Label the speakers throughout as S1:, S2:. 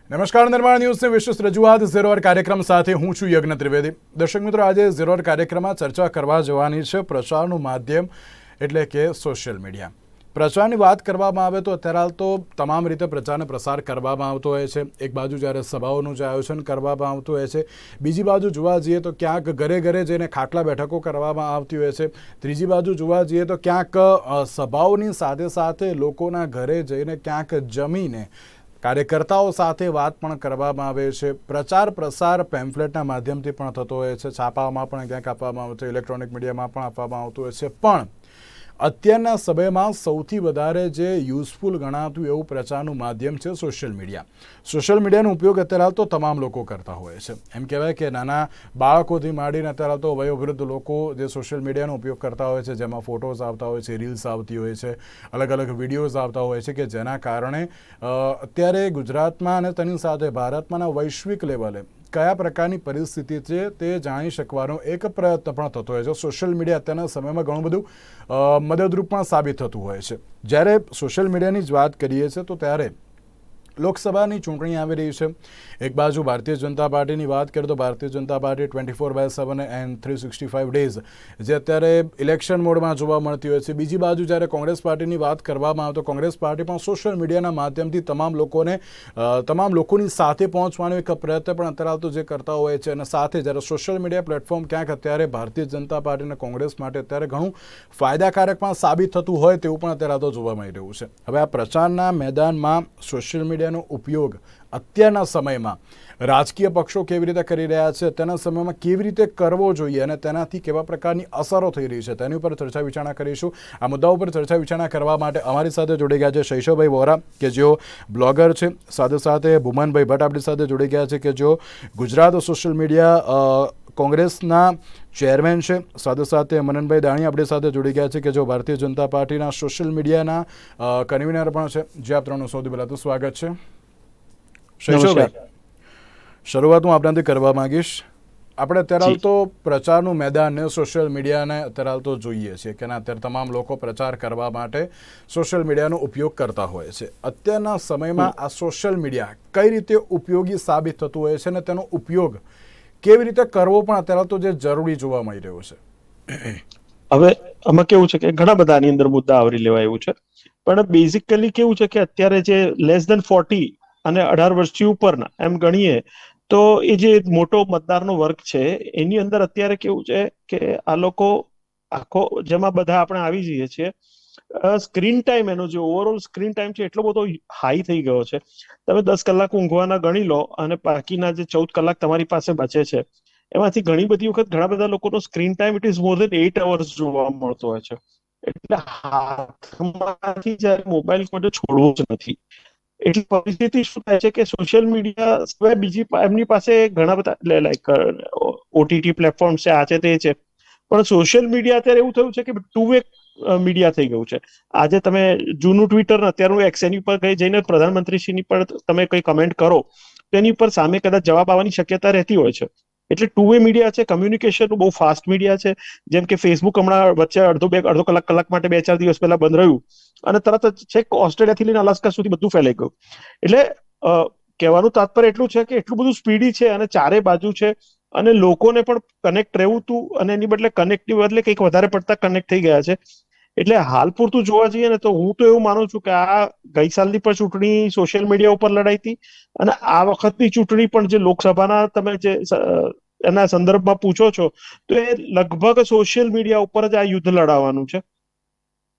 S1: નમસ્કાર, નિર્માણ ન્યૂઝની વિશેષ રજૂઆત ઝીરો અવર કાર્યક્રમ સાથે હું છું યજ્ઞ ત્રિવેદી. દર્શક મિત્રો, આજે ઝીરો અવર કાર્યક્રમમાં ચર્ચા કરવા જવાની છે પ્રચારનું માધ્યમ એટલે કે સોશિયલ મીડિયા. પ્રચારની વાત કરવામાં આવે તો અત્યારે હાલ તો તમામ રીતે પ્રચારને પ્રસાર કરવામાં આવતો હોય છે. એક બાજુ જ્યારે સભાઓનું જે આયોજન કરવામાં આવતું હોય છે, બીજી બાજુ જોવા જઈએ તો ક્યાંક ઘરે ઘરે જઈને ખાટલા બેઠકો કરવામાં આવતી હોય છે. ત્રીજી બાજુ જોવા જઈએ તો ક્યાંક સભાઓની સાથે સાથે લોકોના ઘરે જઈને ક્યાંક જમીને કાર્યકર્તાઓ સાથે વાત પણ કરવામાં આવે છે. પ્રચાર પ્રસાર પેમ્ફલેટના માધ્યમથી પણ થતો હોય છે, છાપામાં પણ ક્યાંક આપવામાં આવે છે, ઇલેક્ટ્રોનિક મીડિયામાં પણ આપવામાં આવતું હોય છે. પણ અત્યારના સમયમાં સૌથી વધારે જે યુઝફુલ ગણાતું એવું પ્રચારનું માધ્યમ છે સોશિયલ મીડિયા. સોશિયલ મીડિયાનો ઉપયોગ અત્યારે હાલ તો તમામ લોકો કરતા હોય છે. એમ કહેવાય કે નાના બાળકોથી માંડીને અત્યારે હાલ તો વયોવૃદ્ધ લોકો જે સોશિયલ મીડિયાનો ઉપયોગ કરતા હોય છે, જેમાં ફોટોઝ આવતા હોય છે, રીલ્સ આવતી હોય છે, અલગ અલગ વિડીયોઝ આવતા હોય છે, કે જેના કારણે અત્યારે ગુજરાતમાં અને તેની સાથે ભારતમાંના વૈશ્વિક લેવલે કયા પ્રકારની પરિસ્થિતિ છે તે જાણી શકવાનો એક પ્રયત્ન પણ થતો હોય છે. સોશિયલ મીડિયા અત્યારના સમયમાં ઘણું બધું મદદરૂપ પણ સાબિત થતું હોય છે. જ્યારે સોશિયલ મીડિયાની જ વાત કરીએ છીએ તો ત્યારે લોકસભાની ચૂંટણી આવી રહી છે. એક બાજુ ભારતીય જનતા પાર્ટીની વાત કરીએ તો Bharatiya Janata party 24/7 and 365 days જે અત્યારે ઇલેક્શન મોડમાં જોવા મળતી હોય છે. બીજી બાજુ જ્યારે કોંગ્રેસ પાર્ટીની વાત કરવામાં આવે તો કોંગ્રેસ પાર્ટી પણ સોશિયલ મીડિયાના માધ્યમથી તમામ લોકોની સાથે પહોંચવાનો એક પ્રયત્ન પણ અત્યારે તો જે કરતા હોય છે. અને સાથે જ્યારે સોશિયલ મીડિયા પ્લેટફોર્મ ક્યાંક અત્યારે ભારતીય જનતા પાર્ટી અને કોંગ્રેસ માટે અત્યારે ઘણું ફાયદાકારક પણ સાબિત થતું હોય તેવું પણ અત્યારે તો જોવા મળી રહ્યું છે. હવે આ પ્રચારના મેદાનમાં સોશિયલ મીડિયા નો ઉપયોગ અત્યારના સમયમાં રાજકીય પક્ષો કેવી રીતે કરી રહ્યા છે, અત્યારના સમયમાં કેવી રીતે કરવો જોઈએ અને તેનાથી કેવા પ્રકારની અસરો થઈ રહી છે તેની ઉપર ચર્ચા વિચારણા કરીશું. આ મુદ્દા ઉપર ચર્ચા વિચારણા કરવા માટે અમારી સાથે જોડી ગયા છે શૈશવભાઈ વોરા, કે જેઓ બ્લોગર છે. સાથે સાથે ભૂમનભાઈ ભટ્ટ આપણી સાથે જોડી ગયા છે, કે જેઓ ગુજરાત સોશિયલ મીડિયા કોંગ્રેસના ચેરમેન છે. સાથે સાથે મનનભાઈ દાણી આપણી સાથે જોડી ગયા છે, કે જેઓ ભારતીય જનતા પાર્ટીના સોશિયલ મીડિયાના કન્વીનર પણ છે. જે આપ ત્રણનું સૌથી પહેલાં તો સ્વાગત છે. શૈશવભાઈ, શરૂઆત હું આપણાથી કરવા માંગીશ. આપણે અત્યારે હાલ તો પ્રચારનું મેદાન સોશિયલ મીડિયાને અત્યારે હાલ તો જોઈએ છીએ કે અત્યારે તમામ લોકો પ્રચાર કરવા માટે સોશિયલ મીડિયાનો ઉપયોગ કરતા હોય છે. અત્યારના સમયમાં આ સોશિયલ મીડિયા કઈ રીતે ઉપયોગી સાબિત થતું હોય છે અને તેનો ઉપયોગ કેવી રીતે કરવો પણ અત્યારે તો જે જરૂરી જોવા મળી રહ્યો છે.
S2: હવે આમાં કેવું છે કે ઘણા બધા આની અંદર મુદ્દા આવરી લેવા એવું છે, પણ બેઝિકલી કેવું છે કે અત્યારે જે લેસ ધેન 40 અને 18 વર્ષથી ઉપરના એમ ગણીએ તો એ જે મોટો મતદારનો વર્ગ છે એની અંદર અત્યારે કેવું છે કે આ લોકો આખો જેમાં બધા આપણે આવી જઈએ છીએ, સ્ક્રીન ટાઈમ એનો જે ઓવરઓલ સ્ક્રીન ટાઈમ છે એટલો બધો હાઈ થઈ ગયો છે. તમે 10 કલાક ઊંઘવાના ગણી લો અને બાકીના જે 14 કલાક તમારી પાસે બચે છે એમાંથી ઘણી બધી વખત ઘણા બધા લોકોનો screen time it is more than 8 hours જોવા મળતો હોય છે. એટલે હાથમાંથી જયારે મોબાઈલ માટે છોડવો જ નથી. એટલે પરિસ્થિતિ શું થાય છે કે સોશિયલ મીડિયા સિવાય બીજી એમની પાસે ઘણા બધા લાઈક ઓટીટી પ્લેટફોર્મ છે, આ છે તે છે, પણ સોશિયલ મીડિયા અત્યારે એવું થયું છે કે ટુ વે મીડિયા થઈ ગયું છે. આજે તમે જૂનું ટ્વિટર અત્યારનું એક્સ એની પર જઈને પ્રધાનમંત્રીશ્રીની પર તમે કઈ કમેન્ટ કરો તો એની પર સામે કદાચ જવાબ આવવાની શક્યતા રહેતી હોય છે. એટલે ટુ વે મીડિયા છે, કમ્યુનિકેશન બહુ ફાસ્ટ મીડિયા છે. જેમ કે ફેસબુક હમણાં વચ્ચે અડધો કલાક માટે 2-4 દિવસ પહેલા બંધ રહ્યું અને તરત જ છેક ઓસ્ટ્રેલિયાથી લઈને અલાસ્કા સુધી બધું ફેલાઈ ગયું. એટલે કહેવાનું તાત્પર્ય એટલું છે કે એટલું બધું સ્પીડી છે અને ચારે બાજુ છે અને લોકોને પણ કનેક્ટ રહેવું હતું અને એની બદલે કનેક્ટની બદલે કંઈક વધારે પડતા કનેક્ટ થઈ ગયા છે. એટલે હાલ પૂરતું જોવા જઈએ ને તો હું તો એવું માનું છું કે આ ગઈ સાલની પણ ચૂંટણી સોશિયલ મીડિયા ઉપર લડાઈ હતી અને આ વખતની ચૂંટણી પણ જે લોકસભાના તમે જે એના સંદર્ભમાં પૂછો છો તો એ લગભગ સોશિયલ મીડિયા ઉપર જ આ યુદ્ધ લડાવવાનું છે.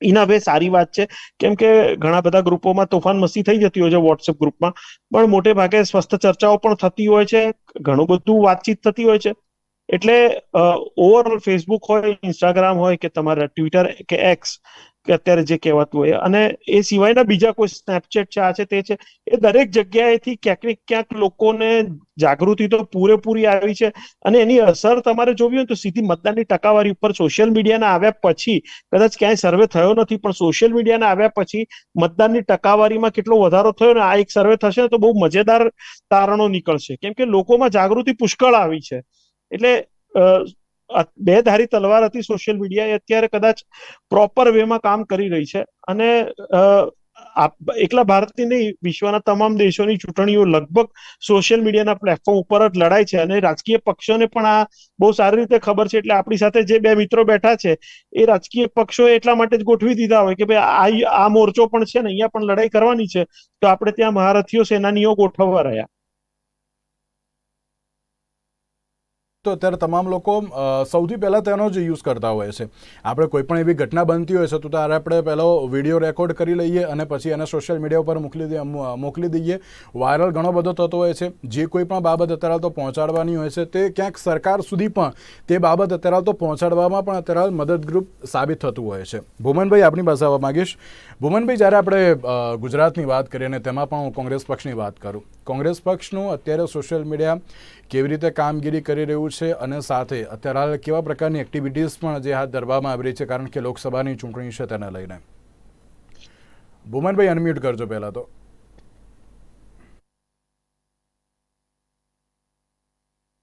S2: એના બે સારી વાત છે, કેમ કે ઘણા બધા ગ્રુપોમાં તોફાન મસ્તી થઈ જતી હોય છે વોટ્સએપ ગ્રુપમાં, પણ મોટે ભાગે સ્વસ્થ ચર્ચાઓ પણ થતી હોય છે, ઘણું બધું વાતચીત થતી હોય છે. એટલે ઓવરઓલ ફેસબુક હોય, ઇન્સ્ટાગ્રામ હોય કે તમારા ટ્વિટર કે એક્સ કે અત્યારે જે કહેવાતું હોય, અને એ સિવાયના બીજા કોઈ સ્નેપચેટ છે, આ છે તે છે, એ દરેક જગ્યાએથી ક્યાંક ને ક્યાંક લોકોને જાગૃતિ તો પૂરેપૂરી આવી છે. અને એની અસર તમારે જોવી હોય તો સીધી મતદાનની ટકાવારી ઉપર સોશિયલ મીડિયાના આવ્યા પછી કદાચ ક્યાંય સર્વે થયો નથી, પણ સોશિયલ મીડિયાના આવ્યા પછી મતદાનની ટકાવારીમાં કેટલો વધારો થયો ને આ એક સર્વે થશે ને તો બહુ મજેદાર તારણો નીકળશે, કેમ કે લોકોમાં જાગૃતિ પુષ્કળ આવી છે. એટલે બે ધારી તલવાર હતી સોશિયલ મીડિયા, એ અત્યારે કદાચ પ્રોપર વેમાં કામ કરી રહી છે. અને એકલા ભારતની નહીં, વિશ્વના તમામ દેશોની ચૂંટણીઓ લગભગ સોશિયલ મીડિયાના પ્લેટફોર્મ ઉપર જ લડાય છે, અને રાજકીય પક્ષોને પણ આ બહુ સારી રીતે ખબર છે. એટલે આપણી સાથે જે બે મિત્રો બેઠા છે એ રાજકીય પક્ષો એટલા માટે જ ગોઠવી દીધા હોય કે ભાઈ આ મોરચો પણ છે ને, અહીંયા પણ લડાઈ કરવાની છે, તો આપણે ત્યાં મહારથીઓ સેનાનીઓ ગોઠવવા રહ્યા.
S1: તો અત્યારે તમામ લોકો સૌથી પહેલાં તેનો જ યુઝ કરતા હોય છે. આપણે કોઈ પણ એવી ઘટના બનતી હોય છે તો ત્યારે આપણે પહેલો વિડીયો રેકોર્ડ કરી લઈએ અને પછી એને સોશિયલ મીડિયા ઉપર મોકલી દઈએ. વાયરલ ઘણો બધો થતો હોય છે. જે કોઈ પણ બાબત અત્યારે તો પહોંચાડવાની હોય છે તે ક્યાંક સરકાર સુધી પણ તે બાબત અત્યારે તો પહોંચાડવામાં પણ અત્યારે મદદરૂપ સાબિત થતું હોય છે. ભૂમનભાઈ, આપણી પાસે આવવા માગીશ. ભૂમનભાઈ, જ્યારે આપણે ગુજરાતની વાત કરીએ અને તેમાં પણ હું કોંગ્રેસ પક્ષની વાત કરું, કોંગ્રેસ પક્ષનું અત્યારે સોશિયલ મીડિયા કેવી રીતે કામગીરી કરી રહ્યું છે અને સાથે અત્યારે હાલ કેવા પ્રકારની એક્ટિવિટીઝ પણ જે હાથ ધરવામાં આવી રહી છે, કારણ કે લોકસભાની ચૂંટણી છે તેને લઈને? ભૂમનભાઈ, અનમ્યુટ કરજો પહેલા તો.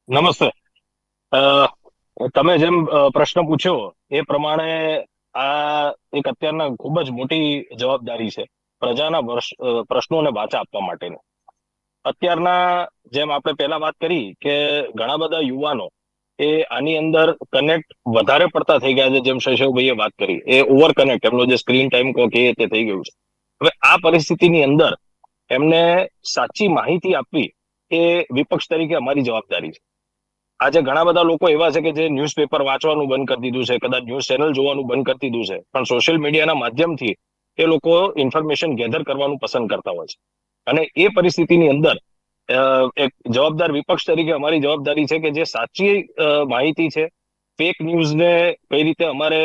S3: નમસ્તે. તમે જેમ પ્રશ્ન પૂછ્યો એ પ્રમાણે આ એક અત્યારના ખૂબ જ મોટી જવાબદારી છે પ્રજાના પ્રશ્નોને વાચા આપવા માટેની. અત્યારના જેમ આપણે પહેલા વાત કરી કે ઘણા બધા યુવાનો એ આની અંદર કનેક્ટ વધારે પડતા થઈ ગયા છે. જેમ શૈશવભાઈએ વાત કરી, એ ઓવર કનેક્ટ, એમનો જે સ્ક્રીન ટાઈમ કહો કે તે થઈ ગયું છે. હવે આ પરિસ્થિતિની અંદર એમને સાચી માહિતી આપવી એ વિપક્ષ તરીકે અમારી જવાબદારી છે. આજે ઘણા બધા લોકો એવા છે કે જે ન્યૂઝપેપર વાંચવાનું બંધ કરી દીધું છે, કદાચ ન્યૂઝ ચેનલ જોવાનું બંધ કરી દીધું છે, પણ સોશિયલ મીડિયાના માધ્યમથી એ લોકો ઇન્ફોર્મેશન ગેધર કરવાનું પસંદ કરતા હોય છે. અને એ પરિસ્થિતિની અંદર એક જવાબદાર વિપક્ષ તરીકે અમારી જવાબદારી છે કે જે સાચી માહિતી છે, ફેક ન્યૂઝને કઈ રીતે અમારે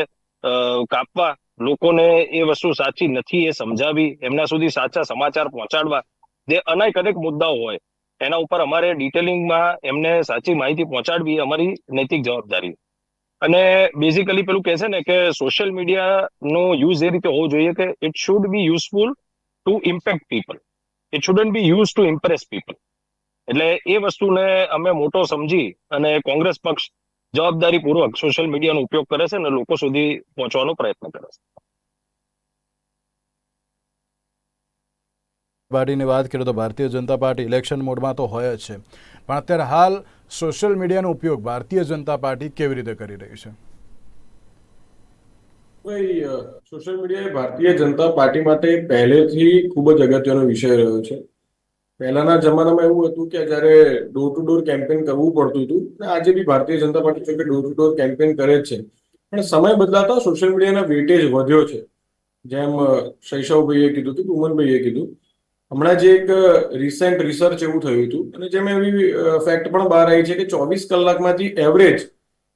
S3: કાપવા, લોકોને એ વસ્તુ સાચી નથી એ સમજાવી, એમના સુધી સાચા સમાચાર પહોંચાડવા, જે અનેક મુદ્દાઓ હોય એના ઉપર અમારે ડિટેલિંગમાં એમને સાચી માહિતી પહોંચાડવી અમારી નૈતિક જવાબદારી. અને બેઝિકલી પેલું કહે છે ને કે સોશિયલ મીડિયાનો યુઝ એ રીતે હોવો જોઈએ કે it should be useful to impact people, it shouldn't be use to impress people. એટલે એ વસ્તુને અમે મોટો સમજી અને કોંગ્રેસ પક્ષ જવાબદારીપૂર્વક સોશિયલ મીડિયાનો ઉપયોગ કરે છે અને લોકો સુધી પહોંચવાનો પ્રયત્ન કરે છે.
S1: પાર્ટીની વાત કરીએ તો ભારતીય જનતા પાર્ટી ઇલેક્શન મોડમાં તો હોય જ છે, પણ અત્યારે હાલ સોશિયલ મીડિયાનો ઉપયોગ ભારતીય જનતા પાર્ટી કેવી રીતે કરી રહી છે?
S4: ભાઈ, સોશિયલ મીડિયા એ ભારતીય જનતા પાર્ટી માટે પહેલેથી ખૂબ જ અગત્યનો વિષય રહ્યો છે. પહેલાના જમાનામાં એવું હતું કે જ્યારે ડોર ટુ ડોર કેમ્પેન કરવું પડતું હતું, આજે બી ભારતીય જનતા પાર્ટી છે કે ડોર ટુ ડોર કેમ્પેન કરે છે, પણ સમય બદલાતા સોશિયલ મીડિયાના વેટેજ વધ્યો છે. જેમ શૈશવભાઈએ કીધું હતું, ભુવનભાઈએ કીધું, હમણાં જે એક રિસેન્ટ રિસર્ચ એવું થયું હતું અને જેમ એવી ફેક્ટ પણ બહાર આવી છે કે 24 કલાકમાંથી એવરેજ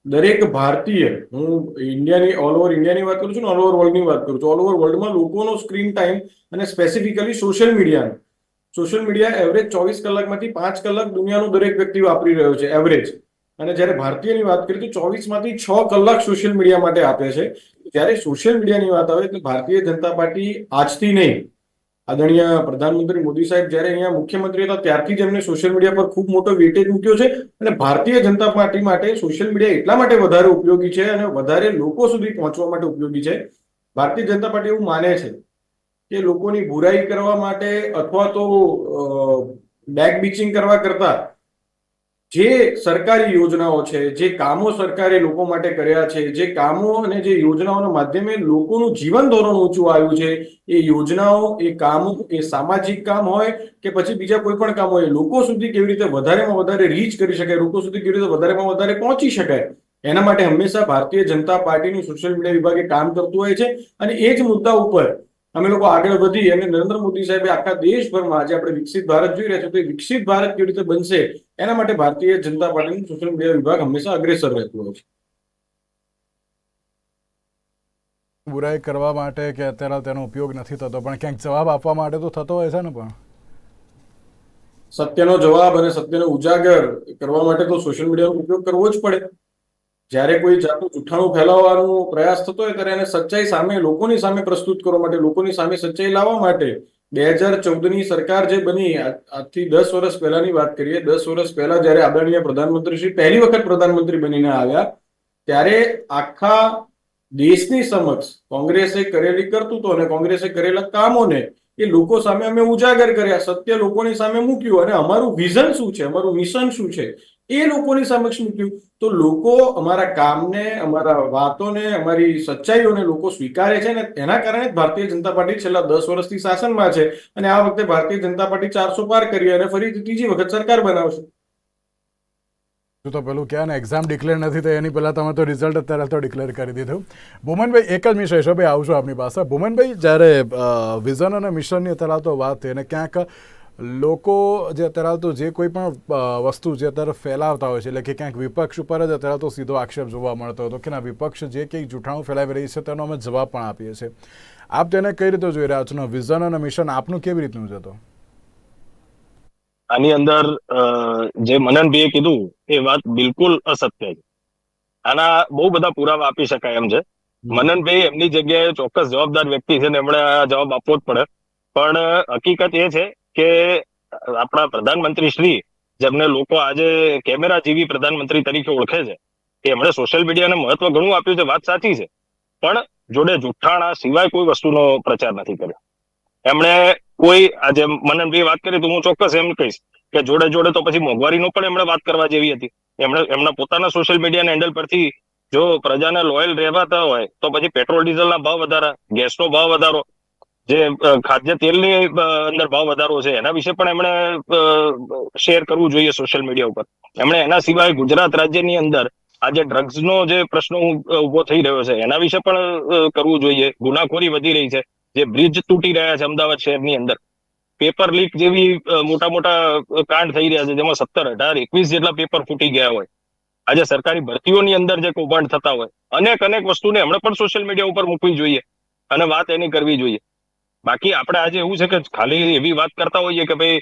S4: દરેક ભારતીય, હું ઇન્ડિયાની ઓલ ઓવર ઇન્ડિયાની વાત કરું છું ને ઓલ ઓવર વર્લ્ડની વાત કરું છું, ઓલ ઓવર વર્લ્ડમાં લોકોનો સ્ક્રીન ટાઈમ અને સ્પેસિફિકલી સોશિયલ મીડિયા એવરેજ 24 કલાકમાંથી 5 કલાક દુનિયાનો દરેક વ્યક્તિ વાપરી રહ્યો છે એવરેજ. અને જ્યારે ભારતીયની વાત કરીએ તો 24માંથી 6 કલાક સોશિયલ મીડિયા માટે આપે છે. જ્યારે સોશિયલ મીડિયાની વાત આવે તો ભારતીય જનતા પાર્ટી આજથી નહીં, આદરણીય પ્રધાનમંત્રી મોદી સાહેબ જ્યારે અહીંયા મુખ્યમંત્રી હતા ત્યારથી જ એમને સોશિયલ મીડિયા પર ખૂબ મોટો વેટેજ મૂક્યો છે. અને ભારતીય જનતા પાર્ટી માટે સોશિયલ મીડિયા એટલા માટે વધારે ઉપયોગી છે અને વધારે લોકો સુધી પહોંચવા માટે ઉપયોગી છે. ભારતીય જનતા પાર્ટી એવું માને છે કે લોકોની બુરાઈ કરવા માટે અથવા તો બેક બીચિંગ કરવા કરતા જે સરકારી યોજનાઓ છે, જે કામો સરકારે લોકો માટે કર્યા છે, જે કામો અને જે યોજનાઓના માધ્યમે લોકોનું જીવન ધોરણ ઊંચું આવ્યું છે, એ યોજનાઓ, એ કામો, એ સામાજિક કામ હોય કે પછી બીજા કોઈ પણ કામ હોય, લોકો સુધી કેવી રીતે વધારેમાં વધારે રીચ કરી શકાય, લોકો સુધી કેવી રીતે વધારેમાં વધારે પહોંચી શકાય, એના માટે હંમેશા ભારતીય જનતા પાર્ટીનું સોશિયલ મીડિયા વિભાગે કામ કરતું હોય છે. અને એ જ મુદ્દા ઉપર અમે લોકો આગળ વધી અને નરેન્દ્ર મોદી સાહેબે આખા દેશભરમાં આજે આપણે વિકસિત ભારત જોઈ રહ્યા છીએ, તો એ વિકસિત ભારત કેવી રીતે બનશે એના માટે ભારતીય જનતા પાર્ટીનું સોશિયલ મીડિયા વિભાગ હંમેશા અગ્રેસર રહેતું હોય છે.
S1: બુરાઈ કરવા માટે કે અત્યારે તેનો ઉપયોગ નથી થતો, પણ ક્યાંક જવાબ આપવા માટે તો થતો હોય છે ને. પણ
S4: સત્યનો જવાબ અને સત્યનો ઉજાગર કરવા માટે તો સોશિયલ મીડિયાનો ઉપયોગ કરવો જ પડે. જ્યારે કોઈ જાતનું જૂઠાણું ફેલાવવાનો પ્રયાસ થતો હોય ત્યારે એને સચ્ચાઈ સામે, લોકોની સામે પ્રસ્તુત કરવા માટે, લોકોની સામે સચ્ચાઈ લાવવા માટે 2014ની સરકાર જે બની, આજથી 10 વર્ષ પહેલાની વાત કરીએ, 10 વર્ષ પહેલા જ્યારે આદરણીય પ્રધાનમંત્રી શ્રી પહેલી વખત પ્રધાનમંત્રી બનીને આવ્યા, ત્યારે આખા દેશની સમક્ષ કોંગ્રેસે કરેલી કરતૂતો અને કોંગ્રેસે કરેલા કામોને એ લોકો સામે અમે ઉજાગર કર્યા, સત્ય લોકોની સામે મૂક્યું, અને અમારું વિઝન શું છે, અમારું મિશન શું છે એ લોકોની સમક્ષ મૂક્યું. તો લોકો અમારા કામને, અમારા વાતોને, અમારી સચ્ચાઈઓને લોકો સ્વીકારે છે, ને એના કારણે જ ભારતીય જનતા પાર્ટી છેલ્લા 10 વર્ષથી શાસનમાં છે, અને આ વખતે ભારતીય જનતા પાર્ટી 400 પાર કરી અને ફરીથી ત્રીજી વખત સરકાર બનાવશે.
S1: તો પેલું ક્યાં ને એક્ઝામ ડિક્લેર નથી થઈ એની પહેલાં તમે તો રિઝલ્ટ અત્યારે તો ડિક્લેર કરી દીધું. ભૂમનભાઈ, એક જ મિનિટ શૈશવભાઈ આવશું આપની પાસે. ભૂમનભાઈ, જ્યારે વિઝન અને મિશનની અત્યારે તો વાત થઈ અને ક્યાંક લોકો જે અત્યારે તો જે કોઈ પણ વસ્તુ જે અત્યારે ફેલાવતા હોય છે, એટલે કે ક્યાંક વિપક્ષ ઉપર જ અત્યારે તો સીધો આક્ષેપ જોવા મળતો હતો કે ના, વિપક્ષ જે કંઈક જૂઠાણું ફેલાવી રહી છે તેનો અમે જવાબ પણ આપીએ છીએ. આપ તેને કઈ રીતે જોઈ રહ્યા છો? વિઝન અને મિશન આપનું કેવી રીતનું છે? તો
S3: આની અંદર જે મનનભાઈએ કીધું એ વાત બિલકુલ અસત્ય છે. આના બહુ બધા પુરાવા આપી શકાય એમ છે. મનનભાઈ એમની જગ્યાએ ચોક્કસ જવાબદાર વ્યક્તિ છે ને એમણે આ જવાબ આપવો જ પડે. પણ હકીકત એ છે કે આપણા પ્રધાનમંત્રી શ્રી, જેમને લોકો આજે કેમેરા જેવી પ્રધાનમંત્રી તરીકે ઓળખે છે, એમણે સોશિયલ મીડિયાને મહત્વ ઘણું આપ્યું છે, વાત સાચી છે. પણ જોડે જુઠ્ઠાણા સિવાય કોઈ વસ્તુનો પ્રચાર નથી કર્યો એમણે. કોઈ આજે મનનભાઈ વાત કરી તો હું ચોક્કસ એમ કહીશ કે જોડે જોડે તો પછી મોંઘવારીનો પણ એમણે વાત કરવા જેવી હતી. એમના પોતાના સોશિયલ મીડિયા હેન્ડલ પરથી જો પ્રજાને લોયલ રહેવાતા હોય તો પછી પેટ્રોલ ડીઝલના ભાવ વધારા, ગેસનો ભાવ વધારો, જે ખાદ્ય તેલની અંદર ભાવ વધારો છે એના વિશે પણ એમણે શેર કરવું જોઈએ સોશિયલ મીડિયા ઉપર. એમણે એના સિવાય ગુજરાત રાજ્યની અંદર આજે ડ્રગ્સનો જે પ્રશ્ન ઉભો થઈ રહ્યો છે એના વિશે પણ કરવું જોઈએ. ગુનાખોરી વધી રહી છે, જે બ્રિજ તૂટી રહ્યા છે અમદાવાદ શહેરની અંદર, પેપર લીક જેવી મોટા મોટા કાંડ થઈ રહ્યા છે જેમાં 17, 18, 21 જેટલા પેપર ફૂટી ગયા હોય. આજે સરકારી ભરતીઓની અંદર જે કૌભાંડ થતા હોય, અનેક વસ્તુને એમણે પણ સોશિયલ મીડિયા ઉપર મૂકવી જોઈએ અને વાત એની કરવી જોઈએ. બાકી આપણે આજે એવું છે કે ખાલી એવી વાત કરતા હોઈએ કે ભાઈ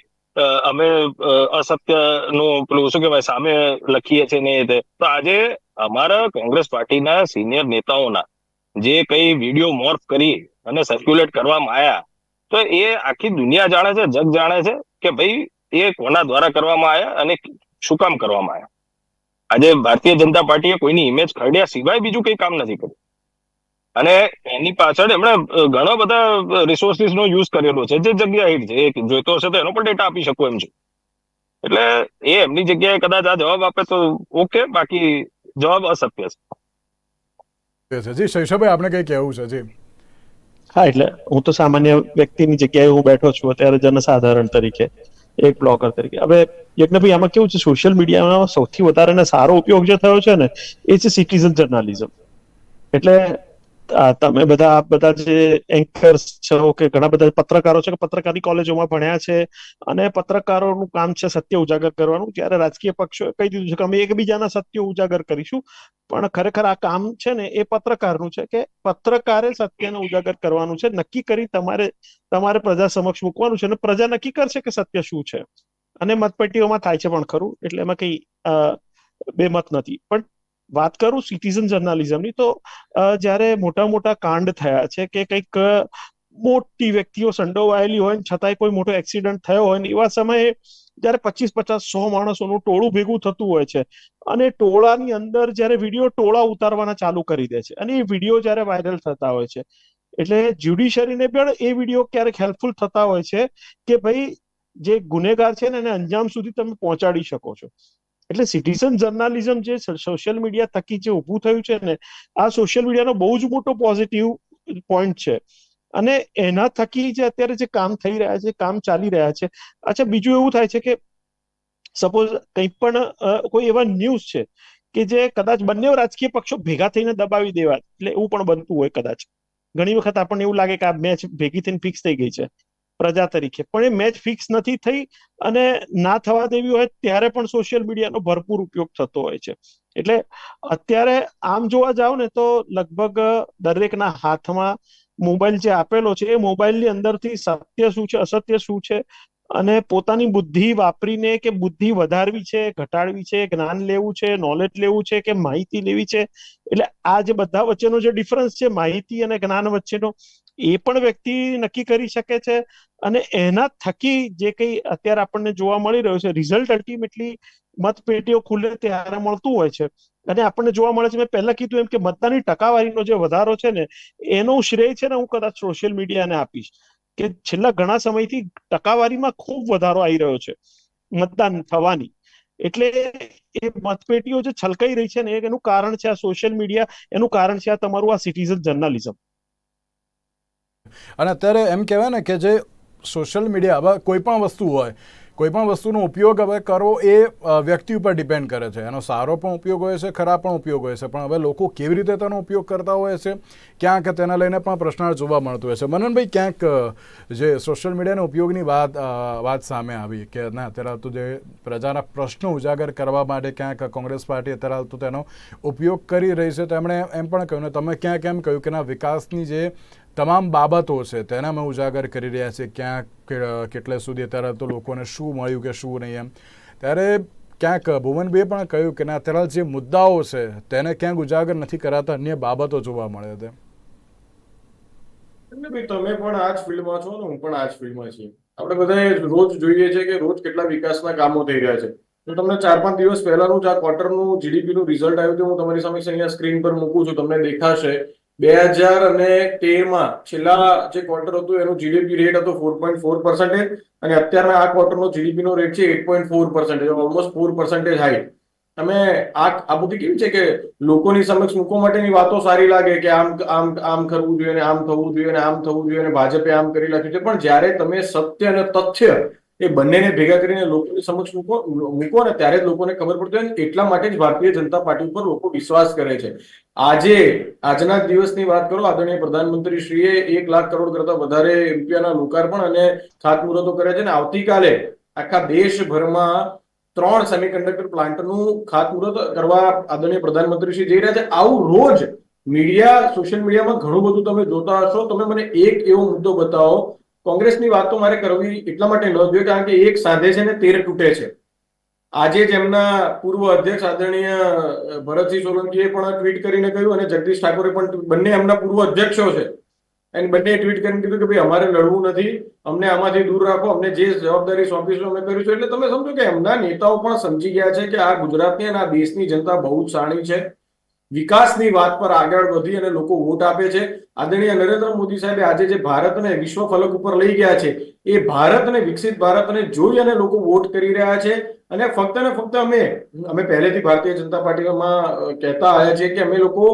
S3: અમે અસત્યનું પેલું શું કહેવાય સામે લખીએ છીએ ને તે. તો આજે અમારા કોંગ્રેસ પાર્ટીના સિનિયર નેતાઓના જે કઈ વિડીયો મોર્ફ કરી અને સર્ક્યુલેટ કરવામાં આવ્યા, તો એ આખી દુનિયા જાણે છે, જગ જાણે છે કે ભાઈ એ કોના દ્વારા કરવામાં આવ્યા અને શું કામ કરવામાં આવ્યા. આજે ભારતીય જનતા પાર્ટીએ કોઈની ઇમેજ ખરડ્યા સિવાય બીજું કઈ કામ નથી કર્યું, અને એની પાછળ એમણે ઘણા બધા રિસોર્સિસ નો યુઝ કરેલો છે. જે જગ્યા હિટ છે, એ જોઈતો હશે તો એનો પણ ડેટા આપી શકું એમ છું. એટલે એ એમની જગ્યાએ કદાચ આ જવાબ આપે તો ઓકે, બાકી જવાબ અસત્ય છે.
S1: જી શૈશવભાઈ, આપણે કઈ કહેવું છે? જી
S2: હા, એટલે હું તો સામાન્ય વ્યક્તિની જગ્યાએ હું બેઠો છું અત્યારે જનસાધારણ તરીકે, એક બ્લોગર તરીકે. હવે યજ્ઞભાઈ, આમાં કેવું છે, સોશિયલ મીડિયામાં સૌથી વધારે સારો ઉપયોગ જે થયો છે ને એ છે સિટીઝન જર્નાલિઝમ. એટલે તમે બધા જે એન્કર્સ છો કે ઘણા બધા પત્રકારો છે કે પત્રકારની કોલેજોમાં ભણ્યા છે, અને પત્રકારોનું કામ છે સત્ય ઉજાગર કરવાનું. ત્યારે રાજકીય પક્ષોએ કહી દીધું છે કે અમે એકબીજાના સત્ય ઉજાગર કરીશું, પણ ખરેખર આ કામ છે ને એ પત્રકારનું છે કે પત્રકારે સત્યને ઉજાગર કરવાનું છે. નક્કી કરી તમારે પ્રજા સમક્ષ મૂકવાનું છે, અને પ્રજા નક્કી કરશે કે સત્ય શું છે. અને મતપેટીઓમાં થાય છે પણ ખરું, એટલે એમાં કઈ બેમત નથી. પણ વાત કરું સિટીઝન જર્નાલિઝમની, તો જ્યારે મોટા કાંડ થયા છે કે કંઈક મોટી વ્યક્તિઓ સંડોવાયેલી હોય છતાંય કોઈ મોટો એક્સિડન્ટ થયો હોય ને એવા સમયે જયારે 25, 50, 100 માણસોનું ટોળું ભેગું થતું હોય છે, અને ટોળાની અંદર જયારે વિડીયો ટોળા ઉતારવાના ચાલુ કરી દે છે, અને એ વિડીયો જયારે વાયરલ થતા હોય છે, એટલે જ્યુડિશરીને પણ એ વિડીયો ક્યારેક હેલ્પફુલ થતા હોય છે કે ભાઈ જે ગુનેગાર છે ને એને અંજામ સુધી તમે પહોંચાડી શકો છો. એટલે સિટીઝન જર્નાલિઝમ જે સોશિયલ મીડિયા થકી જે ઊભું થયું છે ને, આ સોશિયલ મીડિયાનો બહુ જ મોટો પોઝિટિવ પોઈન્ટ છે. અને એના થકી જે અત્યારે જે કામ થઈ રહ્યા છે, કામ ચાલી રહ્યા છે. અચ્છા, બીજું એવું થાય છે કે સપોઝ કંઈ પણ કોઈ એવા ન્યૂઝ છે કે જે કદાચ બંને રાજકીય પક્ષો ભેગા થઈને દબાવી દેવા, એટલે એવું પણ બનતું હોય કદાચ. ઘણી વખત આપણને એવું લાગે કે આ મેચ ભેગી થઈને ફિક્સ થઈ ગઈ છે પ્રજા તરીકે, પણ એ મેચ ફિક્સ નથી થઈ, અને ના થવા દેવી હોય ત્યારે પણ સોશિયલ મીડિયાનો ભરપૂર ઉપયોગ થતો હોય છે. એટલે અત્યારે આમ જોવા જાવ ને તો લગભગ દરેકના હાથમાં મોબાઈલ જે આપેલો છે, એ મોબાઈલની અંદરથી સત્ય શું છે, અસત્ય શું છે, અને પોતાની બુદ્ધિ વાપરીને કે બુદ્ધિ વધારવી છે, ઘટાડવી છે, જ્ઞાન લેવું છે, નોલેજ લેવું છે કે માહિતી લેવી છે. એટલે આ જે બધા વચ્ચેનો જે ડિફરન્સ છે માહિતી અને જ્ઞાન વચ્ચેનો, એ પણ વ્યક્તિ નક્કી કરી શકે છે. અને એના થકી જે કંઈ અત્યારે આપણને જોવા મળી રહ્યું છે, રિઝલ્ટ અલ્ટિમેટલી મતપેટીઓ ખુલે ત્યારે મળતું હોય છે. અને આપણને જોવા મળે છે, મેં પહેલા કીધું એમ, કે મતદાનની ટકાવારીનો જે વધારો છે ને, એનો શ્રેય છે ને હું કદાચ સોશિયલ મીડિયાને આપીશ. કે છેલ્લા ઘણા સમયથી ટકાવારીમાં ખૂબ વધારો આવી રહ્યો છે મતદાન થવાની. એટલે એ મતપેટીઓ જે છલકાઈ રહી છે ને એનું કારણ છે આ સોશિયલ મીડિયા, એનું કારણ છે આ તમારું આ સિટીઝન જર્નલિઝમ.
S1: અને અત્યારે એમ કહેવાય ને કે જે સોશિયલ મીડિયા, હવે કોઈ પણ વસ્તુ હોય, કોઈ પણ વસ્તુનો ઉપયોગ હવે કરવો એ વ્યક્તિ ઉપર ડિપેન્ડ કરે છે. એનો સારો પણ ઉપયોગ હોય છે, ખરાબ પણ ઉપયોગ હોય છે, પણ હવે લોકો કેવી રીતે તેનો ઉપયોગ કરતા હોય છે ક્યાંક તેને લઈને પણ પ્રશ્ન જોવા મળતું હોય છે. મનનભાઈ, ક્યાંક જે સોશિયલ મીડિયાના ઉપયોગની વાત સામે આવી કે ના, અત્યારે તો જે પ્રજાના પ્રશ્નો ઉજાગર કરવા માટે ક્યાંક કોંગ્રેસ પાર્ટી અત્યારે તો તેનો ઉપયોગ કરી રહી છે. તેમણે એમ પણ કહ્યું ને તમે ક્યાંક એમ કહ્યું કે ના, વિકાસની જે તમામ બાબતો છે તેને અમે ઉજાગર કરી રહ્યા છીએ, ક્યાંક કેટલે સુધી અત્યારે તો લોકોને શું મળ્યું કે શું નહીં એમ. ત્યારે ક્યાંક ભુવનભાઈએ પણ કહ્યું કે ના, અત્યારે જે મુદ્દાઓ છે તેને ક્યાંક ઉજાગર નથી કરાતા, અન્ય બાબતો જોવા મળે છે.
S4: ભાઈ, તમે પણ આ જ ફિલ્ડમાં છો ને હું પણ આ જ ફિલ્ડમાં છીએ. આપણે બધા રોજ જોઈએ છે કે રોજ કેટલા વિકાસના કામો થઈ રહ્યા છે. તો તમને 4-5 દિવસ પહેલાનું જ આ ક્વાર્ટરનું જીડીપી નું રિઝલ્ટ આવ્યું હતું, હું તમારી સામે અહીંયા સ્ક્રીન પર મૂકું છું, તમને દેખાશે. 2013માં છેલ્લા જે ક્વાર્ટર હતું એનો જીડીપી રેટ હતો 4.4% અને અત્યારના આ ક્વાર્ટરનો જીડીપી નો રેટ છે 8.4%, ઓલમોસ્ટ 4% હાઈ. તમે આ બધી કેવી છે કે લોકોની સમક્ષ મૂકવા માટેની વાતો સારી લાગે કે આમ આમ આમ કરવું જોઈએ ને આમ થવું જોઈએ ને આમ થવું જોઈએ ને ભાજપે આમ કરી નાખ્યું છે, પણ જ્યારે તમે સત્ય અને તથ્ય એ બંનેને ભેગા કરીને લોકોની સમક્ષ મૂકો ને ત્યારે જ લોકોને ખબર પડતી હોય ને. એટલા માટે જ ભારતીય જનતા પાર્ટી ઉપર લોકો વિશ્વાસ કરે છે. આજના દિવસની વાત કરો, આદરણીય પ્રધાનમંત્રી શ્રીએ 1 લાખ કરોડ કરતા વધારે રૂપિયાના લોકાર્પણ અને ખાતમુહૂર્તો કર્યા છે. અને આવતીકાલે આખા દેશભરમાં 3 સેમિકન્ડક્ટર પ્લાન્ટનું ખાતમુહૂર્ત કરવા આદરણીય પ્રધાનમંત્રી શ્રી જઈ રહ્યા છે. આવું રોજ મીડિયા, સોશિયલ મીડિયામાં ઘણું બધું તમે જોતા હશો. તમે મને એક એવો મુદ્દો બતાવો. કોંગ્રેસની વાત તો મારે કરવી એટલા માટે ન જોઈએ કારણ કે એક સાંધે છે ને 13 તૂટે છે. આજે જ એમના પૂર્વ અધ્યક્ષ આદરણીય ભરતસિંહ સોલંકીએ પણ ટ્વીટ કરીને કહ્યું અને જગદીશ ઠાકોરે પણ, બંને એમના પૂર્વ અધ્યક્ષો છે, અને બંને ટ્વીટ કરીને કીધું કે ભાઈ અમારે લડવું નથી, અમને આમાંથી દૂર રાખો, અમને જે જવાબદારી સોંપીશું અમે કરીશું. એટલે તમે સમજો કે એમના નેતાઓ પણ સમજી ગયા છે કે આ ગુજરાતની અને આ દેશની જનતા બહુ જ શાણી છે. વિકાસની વાત પર આગળ વધી અને લોકો વોટ આપે છે. આદરણીય નરેન્દ્ર મોદી સાહેબે આજે જે ભારતને વિશ્વ ફલક ઉપર લઈ ગયા છે એ ભારતને, વિકસિત ભારતને જોઈ અને લોકો વોટ કરી રહ્યા છે. અને ફક્ત ને ફક્ત અમે પહેલેથી ભારતીય જનતા પાર્ટીમાં કહેતા આવ્યા છીએ કે અમે લોકો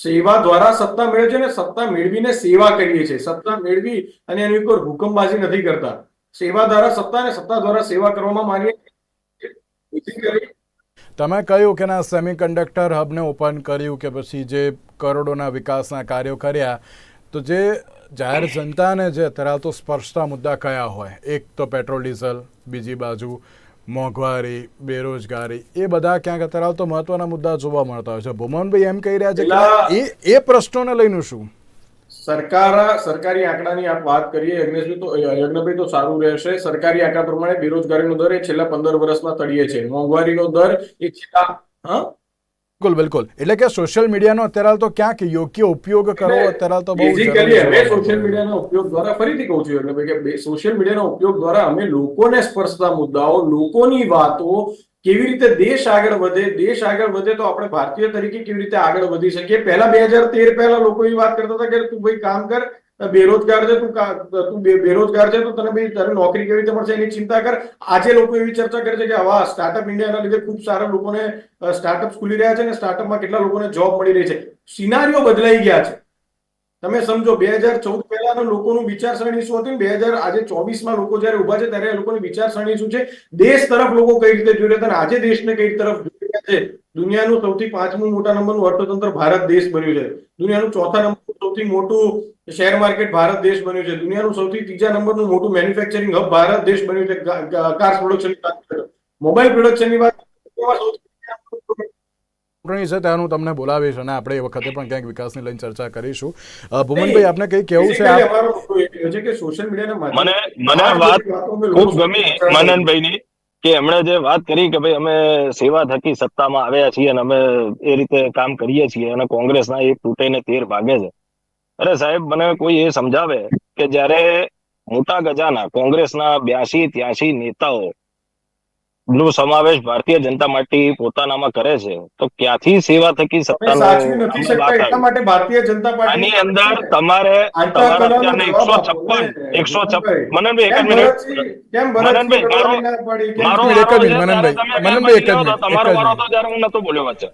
S4: સેવા દ્વારા સત્તા મેળવે છે ને સત્તા મેળવીને સેવા કરીએ છીએ. સત્તા મેળવી અને એની ઉપર હુકમબાજી નથી કરતા. સેવા દ્વારા સત્તા અને સત્તા દ્વારા સેવા કરવામાં માનીએ.
S1: તમે કહ્યું કે ના, સેમિકન્ડક્ટર હબને ઓપન કર્યું કે પછી જે કરોડોના વિકાસના કાર્યો કર્યા, તો જે જાહેર જનતાને જે અત્યારે તો સ્પર્શતા મુદ્દા કયા હોય, એક તો પેટ્રોલ ડીઝલ, બીજી બાજુ મોંઘવારી, બેરોજગારી, એ બધા ક્યાંક અત્યારે તો મહત્વના મુદ્દા જોવા મળતા હોય છે. ભુવનભાઈ એમ કહી રહ્યા છે કે એ પ્રશ્નોને લઈને શું
S4: સરકારી આંકડાની આપ વાત કરીએ યજ્ઞભાઈ તો સારું રહેશે. સરકારી આંકડા પ્રમાણે બેરોજગારીનો દર એ છેલ્લા 15 વર્ષમાં તળિયે છે. મોંઘવારીનો દર એ છેલ્લા
S1: બિલકુલ. એટલે કે સોશિયલ મીડિયાનો અત્યારે તો ક્યાંક યોગ્ય ઉપયોગ કરવો અત્યારે તો બહુ
S4: બેઝિકલી અમે સોશિયલ મીડિયાનો ઉપયોગ દ્વારા, ફરીથી કહું છું એટલે કે સોશિયલ મીડિયાનો ઉપયોગ દ્વારા અમે લોકોને સ્પર્શતા મુદ્દાઓ, લોકોની વાતો, કેવી રીતે દેશ આગળ વધે તો આપણે ભારતીય તરીકે કેવી રીતે આગળ વધી શકીએ. પહેલા 2013 પહેલા લોકો એ વાત કરતા હતા કે તું ભાઈ કામ કર, બેરોજગાર છે, તું બેરોજગાર છે તો તને ભાઈ તારી નોકરી કેવી રીતે મળશે એની ચિંતા કર. આજે લોકો એવી ચર્ચા કરે છે કે આવા સ્ટાર્ટઅપ ઇન્ડિયાના લીધે ખૂબ સારા લોકોને સ્ટાર્ટઅપ ખુલી રહ્યા છે અને સ્ટાર્ટઅપમાં કેટલા લોકોને જોબ મળી રહી છે. સિનારીઓ બદલાઈ ગયા છે. તમે સમજો 2014 પહેલાના લોકોનું વિચારસરણી શું હતી, 2024માં લોકો જયારે ઉભા છે ત્યારે એ લોકોની વિચારસરણી શું છે, દેશ તરફ લોકો કઈ રીતે જોઈ રહ્યા હતા આજે દેશને કઈ તરફ જોઈ રહ્યા છે. દુનિયાનું સૌથી 5મું મોટા નંબરનું અર્થતંત્ર ભારત દેશ બન્યું છે. દુનિયાનું 4થા નંબરનું સૌથી મોટું શેર માર્કેટ ભારત દેશ બન્યું છે. દુનિયાનું સૌથી 3જા નંબરનું મોટું મેન્યુફેક્ચરિંગ હબ ભારત દેશ બન્યું છે. કાર પ્રોડક્શનની વાત કરો, મોબાઈલ પ્રોડક્શનની વાત
S1: છે ત્યાંનું તમને બોલાવીશ અને આપણે એ વખતે પણ ક્યાંક વિકાસની લઈને ચર્ચા કરીશું. ભુવનભાઈ, આપને કઈ કેવું છે?
S4: કે સોશિયલ મીડિયાના
S3: મને વાત ખૂબ ગમી મનનભાઈની કે એમણે જે વાત કરી કે ભાઈ અમે સેવા થકી સત્તામાં આવ્યા છીએ અને અમે એ રીતે કામ કરીએ છીએ અને કોંગ્રેસના એક તૂટેને 13 ભાગે છે. અરે સાહેબ, મને કોઈ એ સમજાવે કે જ્યારે મોટા ગજાના કોંગ્રેસના 82-83 નેતાઓ નો સમાવેશ ભારતીય જનતા પાર્ટી પોતાનામાં કરે છે, તો ક્યાંથી સેવા થકી
S4: તમે સાચવી
S3: સત્તાનું
S4: નથી
S3: આમાં
S4: શકતા
S3: વાત
S4: એટલા
S3: આવી?
S4: માટે ભારતીય જનતા પાર્ટી
S3: આની અંદર તમારે
S4: આટલા
S3: તમારા
S4: કલાનો
S3: અત્યારના
S4: જવાબ આપો ને
S3: 156
S4: મનનભાઈ.
S3: મનનભાઈ એક
S4: કેમ
S3: જ મિનિટ.
S4: ભરતસિંહ
S3: મનનભાઈ મારો
S4: કટોચની ના પાડી? કેમ
S3: મારો
S1: એક
S3: વારો
S1: જ
S3: છે
S1: મિનિટ
S3: ત્યારે
S1: મનનભાઈ,
S3: તમે
S1: મનનભાઈ એક જ
S3: બેમાંથી
S1: મિનિટ,
S3: તમારો
S1: એક જ
S3: વારો
S1: મિનિટ.
S3: હતો ત્યારે હું નતો બોલ્યો વચ્ચે.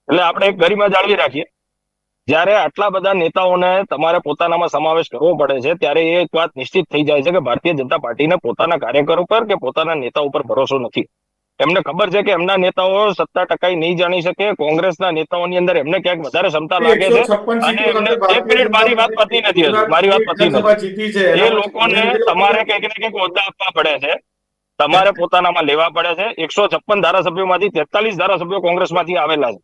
S3: એટલે આપણે એક ગરિમા જાળવી રાખીએ. જ્યારે આટલા બધા નેતાઓને તમારે પોતાનામાં સમાવેશ કરવો પડે છે, ત્યારે એ એક વાત નિશ્ચિત થઈ જાય છે કે ભારતીય જનતા પાર્ટીને પોતાના કાર્યકરો પર કે પોતાના નેતા ઉપર ભરોસો નથી. એમને ખબર છે કે એમના નેતાઓ સત્તા ટકાઈ નહીં જાણી શકે. કોંગ્રેસના નેતાઓની અંદર એમને ક્યાંક વધારે ક્ષમતા લાગે છે
S4: 156
S3: અને
S4: સીટો
S3: એમને
S4: સાથે
S3: એક
S4: ભારતીય
S3: મિનિટ,
S4: જનતા
S3: મારી વાત
S4: પાર્ટી
S3: પતી નથી હજુ, મારી વાત પતી
S4: વિધાનસભા
S3: નથી.
S4: જીતી છે.
S3: એ
S4: એના પછી
S3: લોકોને
S4: તમે
S3: તમારે કંઈક ને કંઈક હોદ્દા આપવા પડે છે, તમારે પોતાનામાં લેવા પડે છે. 156 ધારાસભ્યોમાંથી 43 ધારાસભ્યો કોંગ્રેસમાંથી આવેલા છે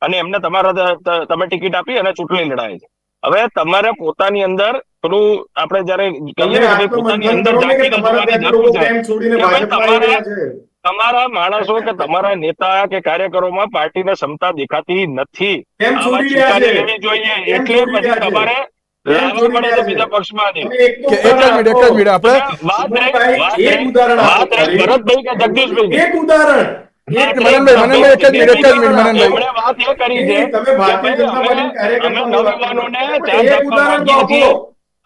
S3: અને એમને તમે ટિકિટ આપી અને ચૂંટણી લડાય છે. હવે તમારે પોતાની અંદર પેલું આપણે જયારે કહીએ
S4: તમે
S3: ને કે ભાઈ પોતાની
S4: આત્મમંથન
S3: અંદર
S4: કરો ને કે
S3: ઝાંખીને
S4: તમારા
S3: જોવાની
S4: ત્યાંથી
S3: જરૂર
S4: લોકો
S3: છે
S4: કેમ છોડીને
S3: કે ભાઈ
S4: ભાજપમાં આવી રહ્યા છે.
S3: તમારા માણસો કે તમારા નેતા કે કાર્યકરોમાં પાર્ટીને ક્ષમતા દેખાતી નથી.
S4: કેમ
S3: આ વાત
S4: છોડી રહ્યા
S3: સ્વીકારી
S4: છે?
S3: લેવી જોઈએ.
S4: કેમ
S3: એટલે
S4: છોડી
S3: પછી
S4: રહ્યા છે?
S3: તમારે
S4: કેમ
S3: લાવવા
S4: છોડી
S3: પડે છે
S4: રહ્યા છે?
S3: બીજા પક્ષમાંથી.
S4: તમે એક તો
S1: કે એક જ મિનિટ, એક જ મિનિટ. આપણે
S4: સુમનભાઈ, એક ઉદાહરણ આપો ખાલી.
S3: ભરતભાઈ કે જગદીશભાઈ
S4: એક ઉદાહરણ. એક
S1: મનનભાઈ, મનનભાઈ એક જ મિનિટ, એક જ મિનિટ મનનભાઈ.
S3: એમણે વાત એ કરી છે
S4: તમે
S3: કે
S4: ભારતીય
S3: ભાઈ
S4: જનતા પાર્ટીના
S3: અમે
S4: કાર્યકર્તાઓની વાત કરો.
S3: નવયુવાનોને
S4: પણ
S3: ચાન્સ
S4: એક
S3: આપવા
S4: ઉદાહરણ તો
S3: માંગીએ
S4: આપો.
S3: છીએ.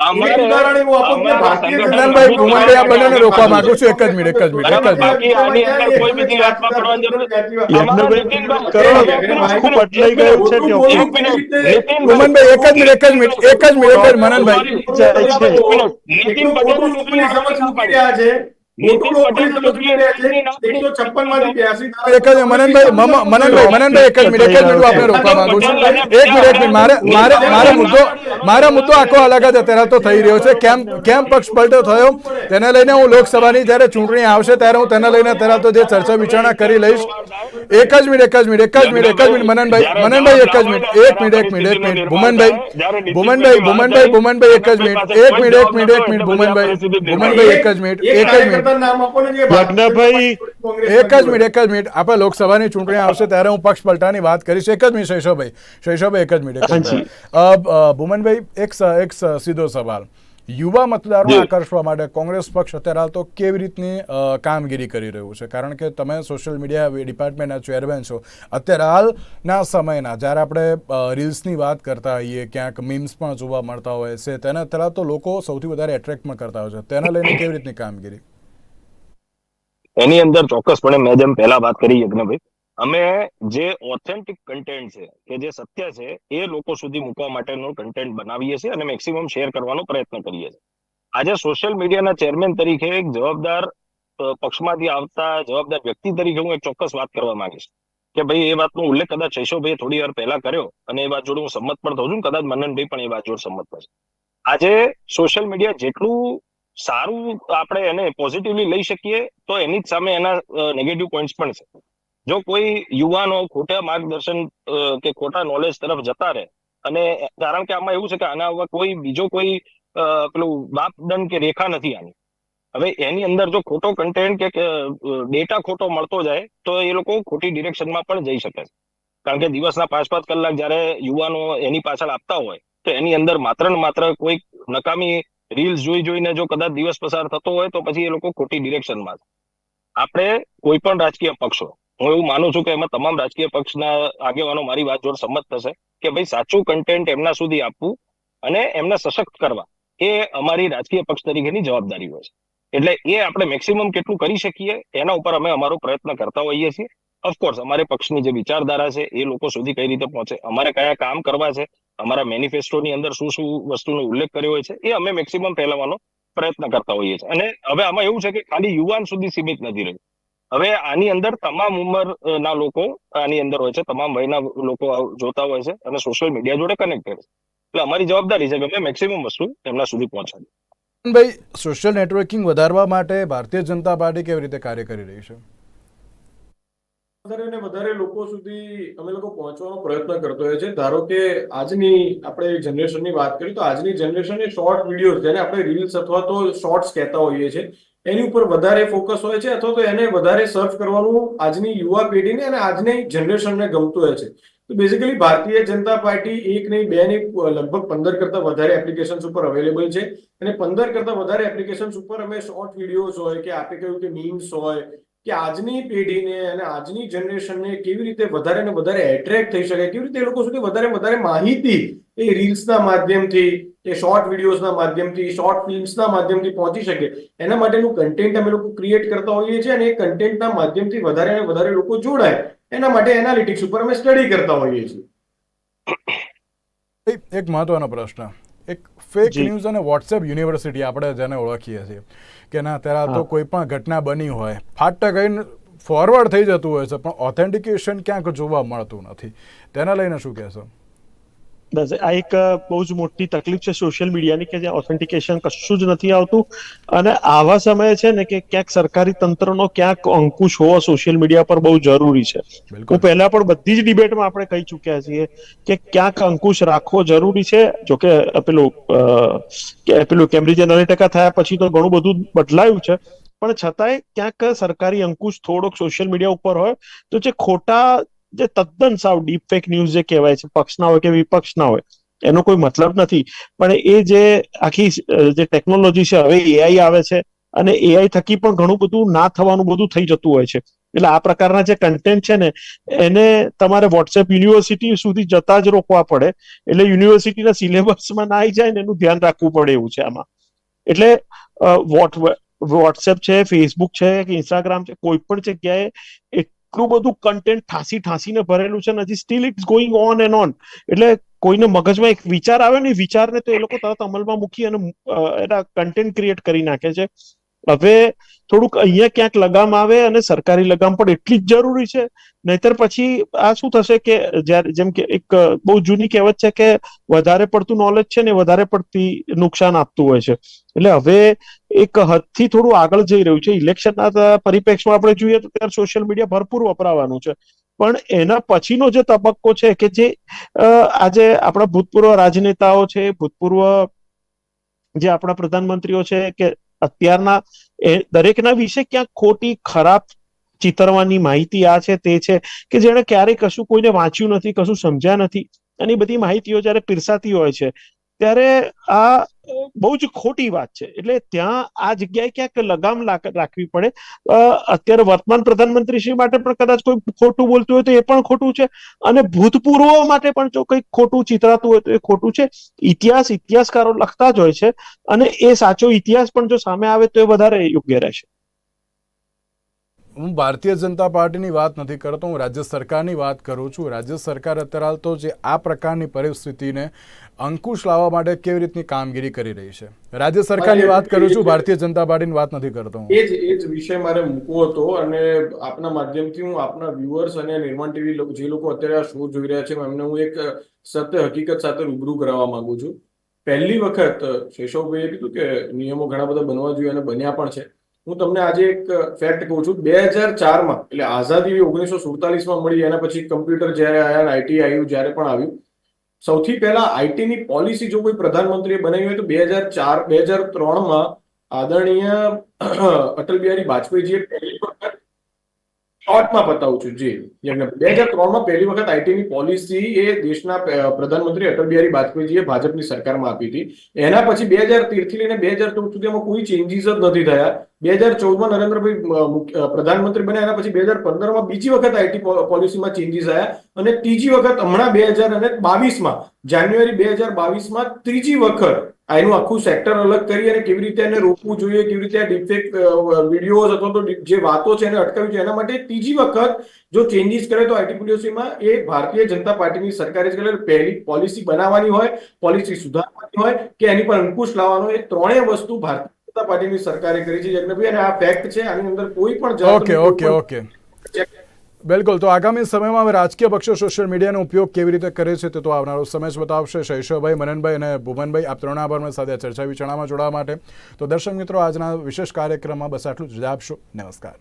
S4: એક ઉદાહરણ એવું આપો કે
S3: અમારું
S4: ભારતીય
S3: સંગઠન
S4: જનતા
S1: મનનભાઈ,
S3: મજબૂત
S1: ભુવનભાઈ, આ
S3: કરવા
S1: બંનેને
S3: માટે
S1: રોકવા
S3: આગળ
S1: માંગુ છું. એક જ મિનિટ, એક જ મિનિટ, એક જ
S3: બરાબર.
S1: મિનિટ.
S3: બાકી આની અંદર કોઈ બીજી વાતમાં પડવાની જરૂર નથી. અમારા
S2: યજ્ઞભાઈ,
S3: નીતિનભાઈ,
S2: ખૂબ અટલાઈ ગયું છે
S3: એક મિનિટ, નીતિનભાઈ,
S1: ભુવનભાઈ, એક જ મિનિટ, એક જ મિનિટ, એક જ મિનિટ, એક જ મનનભાઈ.
S2: જાય છે.
S3: નીતિન પટેલે ચૂંટણી લડવાની ના પાડી.
S4: રહ્યા છે.
S3: નીતિન પટેલે ચૂંટણી લડવાની ના પાડી.
S4: 156 માંથી 82
S1: એક જ મનનભાઈ, મનનભાઈ એક જ મિનિટ, એક જ મિનિટ હું આપને રોકવા માંગુ છું. એક મિનિટ, એક મિનિટ. મારે મુદ્દો આખો અલગ જ અત્યારે તો થઈ રહ્યો છે. કેમ પક્ષ પલટો થયો તેને લઈને હું લોકસભાની જ્યારે ચૂંટણી આવશે ત્યારે હું તેને લઈને અત્યારે તો જે ચર્ચા વિચારણા કરી લઈશ. એક જ મિનિટ, એક જ મિનિટ, એક જ મિનિટ, એક જ મિનિટ મનનભાઈ એક જ મિનિટ, એક મિનિટ, એક મિનિટ, એક મિનિટ. ભુવનભાઈ એક જ મિનિટ, એક મિનિટ, એક મિનિટ, એક મિનિટ. ભુવનભાઈ એક જ મિનિટ, એક જ મિનિટ.
S4: નામ આપો ને જે
S2: યજ્ઞભાઈ,
S1: એક જ મિનિટ, એક જ મિનિટ. આપણે લોકસભાની ચૂંટણી આવશે ત્યારે હું પક્ષ પલટાની વાત કરીશ. એક જ મિનિટ શૈશવભાઈ, એક જ મિનિટ, એક જ મિનિટ. ભુવનભાઈ, એક સીધો સવાલ. યુવા મતદારોને આકર્ષવા માટે કોંગ્રેસ પક્ષ અત્યારે હાલ તો કેવી રીતની કામગીરી કરી રહ્યું છે? કારણ કે તમે સોશિયલ મીડિયા ડિપાર્ટમેન્ટના ચેરમેન છો. અત્યારે હાલના સમયના જ્યારે આપણે રીલ્સની વાત કરતા હોઈએ, ક્યાંક મીમ્સ પણ જોવા મળતા હોય છે, તેને અત્યારે તો લોકો સૌથી વધારે એટ્રેક્ટમાં કરતા હોય છે. તેને લઈને કેવી રીતની કામગીરી?
S3: એની અંદર ચોક્કસપણે મેં જેમ પહેલા વાત કરી યજ્ઞભાઈ, અમે જે ઓથેન્ટિક કન્ટેન્ટ છે કે જે સત્ય છે એ લોકો સુધી મૂકવા માટેનું કન્ટેન્ટ બનાવીએ છીએ અને મેક્સિમમ શેર કરવાનો પ્રયત્ન કરીએ છીએ. આજે સોશિયલ મીડિયાના ચેરમેન તરીકે એક જવાબદાર પક્ષમાંથી આવતા જવાબદાર વ્યક્તિ તરીકે હું એક ચોક્કસ વાત કરવા માંગીશ કે ભાઈ એ વાતનો ઉલ્લેખ કદાચ શૈશવભાઈએ થોડી વાર પહેલા કર્યો અને એ વાત જોડે હું સંમત પણ થઉં છું. કદાચ મનનભાઈ પણ એ વાત જોડે સંમત થશે. આજે સોશિયલ મીડિયા જેટલું સારું આપણે એને પોઝિટિવલી લઈ શકીએ તો એની જ સામે એના નેગેટિવ પોઈન્ટ્સ પણ છે. જો કોઈ યુવાનો ખોટા માર્ગદર્શન કે ખોટા નોલેજ તરફ જતા રહે અને કારણ કે આમાં એવું છે કે આના કોઈ બીજો કોઈ પેલું માપદંડ કે રેખા નથી આની. હવે એની અંદર જો ખોટો કન્ટેન્ટ કે ડેટા ખોટો મળતો જાય તો એ લોકો ખોટી ડિરેક્શનમાં પણ જઈ શકે છે. કારણ કે દિવસના 5-5 કલાક જ્યારે યુવાનો એની પાછળ આપતા હોય તો એની અંદર માત્ર ને માત્ર કોઈ નકામી રીલ્સ જોઈને જો કદાચ દિવસ પસાર થતો હોય તો પછી એ લોકો ખોટી ડિરેક્શનમાં છે. આપણે કોઈ પણ રાજકીય પક્ષો, હું એવું માનું છું કે એમાં તમામ રાજકીય પક્ષના આગેવાનો મારી વાત જોડે સંમત થશે કે ભાઈ સાચું કન્ટેન્ટ એમના સુધી આપવું અને એમને સશક્ત કરવા એ અમારી રાજકીય પક્ષ તરીકેની જવાબદારી હોય છે. એટલે એ આપણે મેક્સિમમ કેટલું કરી શકીએ એના ઉપર અમે અમારો પ્રયત્ન કરતા હોઈએ છીએ. ઓફકોર્સ અમારે પક્ષની જે વિચારધારા છે એ લોકો સુધી કઈ રીતે પહોંચે, અમારે કયા કામ કરવા છે, અમારા મેનિફેસ્ટોની અંદર શું શું વસ્તુનો ઉલ્લેખ કર્યો હોય છે એ અમે મેક્સિમમ ફેલાવવાનો પ્રયત્ન કરતા હોઈએ છીએ. અને હવે આમાં એવું છે કે ખાલી યુવાન સુધી સીમિત નથી રહ્યું. હવે આની અંદર તમામ ઉંમરના લોકો આની અંદર હોય છે, તમામ વયના લોકો જોતા હોય છે અને સોશિયલ મીડિયા જોડે કનેક્ટેડ છે. એટલે અમારી જવાબદારી છે કે અમે મેક્સિમમ વસ્તુ એમના સુધી પહોંચાડીએ.
S1: ભાઈ, સોશિયલ નેટવર્કિંગ વધારવા માટે ભારતીય જનતા પાર્ટી કેવી રીતે કાર્ય કરી રહી છે?
S4: વધારે ને વધારે લોકો સુધી અમે લોકો પહોંચવાનો પ્રયત્ન કરતો હોય છે. ધારો કે આજની આપણે જનરેશનની વાત કરીએ તો આજની જનરેશન એ શોર્ટ વિડીયો જેને આપણે રીલ્સ અથવા તો શોર્ટ્સ કહેતા હોઈએ છીએ એની ઉપર વધારે ફોકસ હોય છે અથવા તો એને વધારે સર્ચ કરવાનું આજની યુવા પેઢીને અને આજની જનરેશનને ગમતું હોય છે. તો બેઝિકલી ભારતીય જનતા પાર્ટી એક નહીં બે નહીં લગભગ 15 કરતા વધારે એપ્લિકેશન્સ ઉપર અવેલેબલ છે અને 15 કરતા વધારે એપ્લિકેશન્સ ઉપર અમે શોર્ટ વિડીયોઝ હોય કે આપે કહ્યું કે મીમ્સ હોય કે આજની પેઢીને અને આજની જનરેશનને કેવી રીતે વધારે ને વધારે એટ્રેક્ટ થઈ શકે, કેવી રીતે એ લોકો સુધી વધારે વધારે માહિતી એ રીલ્સના માધ્યમથી, એ શોર્ટ વિડીયોઝના માધ્યમથી, શોર્ટ ફિલ્મ્સના માધ્યમથી પહોંચી શકે, એના માટેનું કન્ટેન્ટ અમે લોકો ક્રિએટ કરતા હોઈએ છીએ. અને એ કન્ટેન્ટના માધ્યમથી વધારે ને વધારે લોકો જોડાય, એના માટે એનાલિટિક્સ ઉપર અમે સ્ટડી કરતા હોઈએ છીએ.
S1: એક મહત્વનો પ્રશ્ન, એક ફેક
S2: જી.
S1: ન્યૂઝ અને વોટ્સએપ યુનિવર્સિટી આપણે જેને ઓળખીએ છીએ કે ના ત્યારે તો કોઈ પણ ઘટના બની હોય ફાટ કહીને ફોરવર્ડ થઈ જતું હોય છે, પણ ઓથેન્ટિકેશન ક્યાંક જોવા મળતું નથી. તેના લઈને શું કહેશો?
S2: બસ આ એક બહુ જ મોટી તકલીફ છે સોશિયલ મીડિયાની, કે જ્યાં ઓથેન્ટિકેશન કશું જ નથી આવતું. અને આવા સમયે છે ને કે ક્યાંક સરકારી તંત્રનો ક્યાંક અંકુશ હોવો સોશિયલ મીડિયા પર બહુ જરૂરી છે.
S1: બિલકુલ.
S2: હું પહેલા પણ બધી જ ડિબેટમાં આપણે કહી ચુક્યા છીએ કે ક્યાંક અંકુશ રાખવો જરૂરી છે. જોકે પેલું કેમ્બ્રિજ એનાલિટિકા થયા પછી તો ઘણું બધું બદલાયું છે, પણ છતાંય ક્યાંક સરકારી અંકુશ થોડોક સોશિયલ મીડિયા ઉપર હોય તો જે ખોટા, જે તદ્દન સાવ ડીપ ફેક ન્યૂઝ જે કહેવાય છે, પક્ષના હોય કે વિપક્ષના હોય, એનો કોઈ મતલબ નથી. પણ એ જે આખી જે ટેકનોલોજી છે, હવે એઆઈ આવે છે અને એઆઈ થકી પણ ઘણું બધું ના થવાનું બધું થઈ જતું હોય છે. એટલે આ પ્રકારના જે કન્ટેન્ટ છે ને એને તમારે વોટ્સએપ યુનિવર્સિટી સુધી જતા જ રોકવા પડે. એટલે યુનિવર્સિટીના સિલેબસમાં ના આવી જાય ને એનું ધ્યાન રાખવું પડે એવું છે આમાં. એટલે વોટ્સએપ છે, ફેસબુક છે કે ઇન્સ્ટાગ્રામ છે, કોઈ પણ જગ્યાએ એટલું બધું કન્ટેન્ટ ઠાસીને ભરેલું છે ને હજી still it's going on and on. એટલે કોઈને મગજમાં એક વિચાર આવે ને, વિચારને તો એ લોકો તરત અમલમાં મૂકી અને એના કન્ટેન્ટ ક્રિએટ કરી નાખે છે. હવે થોડુંક અહીંયા ક્યાંક લગામ આવે, અને સરકારી લગામ પણ એટલી જ જરૂરી છે. નહીતર પછી આ શું થશે કે જ્યારે, જેમ કે એક બહુ જૂની કહેવત છે કે વધારે પડતું નોલેજ છે ને વધારે પડતી નુકસાન આપતું હોય છે. એટલે હવે એક હદથી થોડું આગળ જઈ રહ્યું છે. ઇલેક્શનના પરિપ્રેક્ષમાં આપણે જોઈએ તો ત્યારે સોશિયલ મીડિયા ભરપૂર વપરાવાનું છે. પણ એના પછીનો જે તબક્કો છે કે જે આજે આપણા ભૂતપૂર્વ રાજનેતાઓ છે, ભૂતપૂર્વ જે આપણા પ્રધાનમંત્રીઓ છે, કે અત્યારના દરેકના વિશે ક્યાંક ખોટી, ખરાબ ચિતરવાની માહિતી આ છે તે છે કે જેને ક્યારેય કશું કોઈને વાંચ્યું નથી, કશું સમજ્યા નથી, અને એ બધી માહિતીઓ જયારે પીરસાતી હોય છે ત્યારે આ બહુ જ ખોટી વાત છે. એટલે ત્યાં આ જગ્યાએ ક્યાંક લગામ રાખવી પડે. અત્યારે વર્તમાન પ્રધાનમંત્રી શ્રી માટે પણ કદાચ કોઈ ખોટું બોલતું હોય તો એ પણ ખોટું છે, અને ભૂતપૂર્વ માટે પણ જો કંઈક ખોટું ચિતરાતું હોય તો એ ખોટું છે. ઇતિહાસકારો લખતા જ હોય છે, અને એ સાચો ઇતિહાસ પણ જો સામે આવે તો એ વધારે યોગ્ય રહેશે.
S1: હું ભારતીય જનતા પાર્ટીની વાત નથી કરતો, હું રાજ્ય સરકારની વાત કરું છું. રાજ્ય સરકાર અત્યારે તો જે આ પ્રકારની પરિસ્થિતિને અંકુશ લાવવા માટે કેવી રીતની કામગીરી કરી રહી છે, રાજ્ય સરકારની વાત કરું છું, ભારતીય જનતા પાર્ટીની વાત નથી કરતો હું.
S4: એ જ વિષય મારે મૂકવો હતો, અને આપના માધ્યમથી હું આપના વ્યુઅર્સ અને નિર્માણ ટીવી જે લોકો અત્યારે આ શો જોઈ રહ્યા છે એમને હું એક સત્ય હકીકત સાથે રૂબરૂ કરાવવા માંગુ છું. પહેલી વખત શેષવભાઈએ કીધું કે નિયમો ઘણા બધા બનવા જોઈએ અને બન્યા પણ છે. હું તમને આજે એક ફેક્ટ કહું છું. 2004માં, એટલે આઝાદી 1947માં મળી, એના પછી કમ્પ્યુટર જ્યારે આવ્યા, આઈટી આવ્યું, જ્યારે પણ આવ્યું, સૌથી પહેલા આઈટીની પોલિસી જો કોઈ પ્રધાનમંત્રીએ બનાવી હોય તો 2003માં આદરણીય અટલ બિહારી વાજપેયીજીએ પહેલી વખત શોર્ટમાં બતાવું છું. જી, 2003માં પહેલી વખત આઈટીની પોલિસી એ દેશના પ્રધાનમંત્રી અટલ બિહારી વાજપેયીજીએ ભાજપની સરકારમાં આપી હતી. એના પછી 2013 થી લઈને 2014 સુધીમાં કોઈ ચેન્જીસ જ નથી થયા. 2014માં નરેન્દ્રભાઈ પ્રધાનમંત્રી બન્યા, એના પછી 2015માં બીજી વખત આઈટી પોલિસીમાં ચેન્જીસ આવ્યા, અને ત્રીજી વખત હમણાં 2022માં જાન્યુઆરી 2022માં ત્રીજી વખત આનું આખું સેક્ટર અલગ કરી અને કેવી રીતે એને રોકવું જોઈએ, કેવી રીતે આ ડીપફેક વિડીયોઝ અથવા તો જે વાતો છે એને અટકાવવી જોઈએ, એના માટે ત્રીજી વખત જો ચેન્જીસ કરે તો આઈટી પોલિસીમાં એ ભારતીય જનતા પાર્ટીની સરકારે જ કરે. પહેલી પોલિસી બનાવવાની હોય, પોલિસી સુધારવાની હોય કે એની પર અંકુશ લાવવાનો, એ ત્રણેય વસ્તુ ભારતીય જનતા પાર્ટીની સરકારે કરી છે યજ્ઞભાઈ, અને આ ફેક્ટ છે. આની અંદર કોઈ પણ જાતનું
S1: ઓકે. બિલકુલ. તો આગામી સમયમાં હવે રાજકીય પક્ષો સોશિયલ મીડિયાનો ઉપયોગ કેવી રીતે કરે છે તે તો આવનારો સમય જ બતાવશે. શૈશવભાઈ, મનનભાઈ અને ભુવનભાઈ, આપ ત્રણ આભાર મારી સાથે ચર્ચા વિચારણામાં જોડાવા માટે. તો દર્શક મિત્રો, આજના વિશેષ કાર્યક્રમમાં બસ આટલું જ. રજા આપશો. નમસ્કાર.